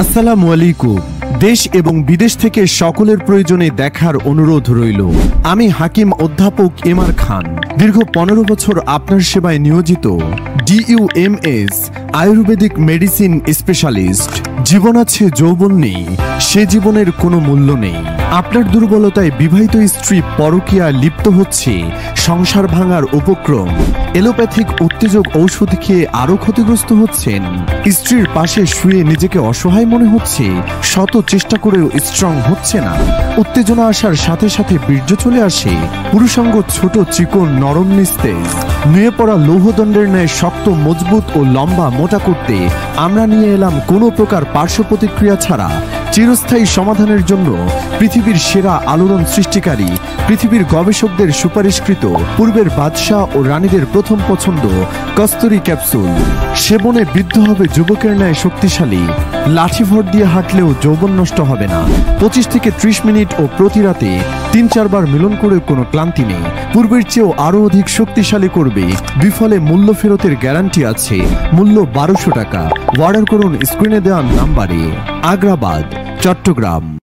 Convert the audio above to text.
আসসালামু আলাইকুম। দেশ এবং বিদেশ থেকে সকলের প্রয়োজনে দেখার অনুরোধ রইল। আমি হাকিম অধ্যাপক এমআর খান, দীর্ঘ 15 বছর আপনার সেবায় নিয়োজিত DUMS আয়ুর্বেদিক মেডিসিন স্পেশালিস্ট। জীবন আছে, যৌবন নেই, সে জীবনের কোনো মূল্য নেই। আপনার দুর্বলতায় বিবাহিত স্ত্রী পরকীয়া লিপ্ত হচ্ছে, সংসার ভাঙার উপক্রম, এলোপ্যাথিক উত্তেজক ঔষধ খেয়ে আরো ক্ষতিগ্রস্ত হচ্ছেন, স্ত্রীর পাশে শুয়ে নিজেকে অসহায় মনে হচ্ছে, শত চেষ্টা করেও স্ট্রং হচ্ছে না, উত্তেজনা আসার সাথে সাথে বীর্য চলে আসে, পুরুষাঙ্গ ছোট, চিকন, নরম, নিস্তেজ, নুয়ে পড়া লৌহদণ্ডের ন্যায় শক্ত, মজবুত ও লম্বা মোটা করতে আমরা নিয়ে এলাম কোনো প্রকার পার্শ্ব প্রতিক্রিয়া ছাড়া চিরস্থায়ী সমাধানের জন্য পৃথিবীর সেরা আলোড়ন সৃষ্টিকারী, পৃথিবীর গবেষকদের সুপারিশকৃত, পূর্বের বাদশাহ ও রানীদের প্রথম পছন্দ কস্তুরী ক্যাপসুল। সেবনে বৃদ্ধ হবে যুবকের ন্যায় শক্তিশালী, লাঠি ভর দিয়ে হাঁটলেও যৌবন নষ্ট হবে না। 25 থেকে 30 মিনিট ও প্রতি রাতে 3-4 বার মিলন করে কোনো ক্লান্তি নেই, পূর্বের চেয়েও আরো অধিক শক্তিশালী করবে। বিফলে মূল্য ফেরতের গ্যারান্টি আছে। মূল্য 1200 টাকা। অর্ডার করুন স্ক্রিনে দেওয়া নাম্বারে। আগ্রাবাদ, চট্টগ্রাম।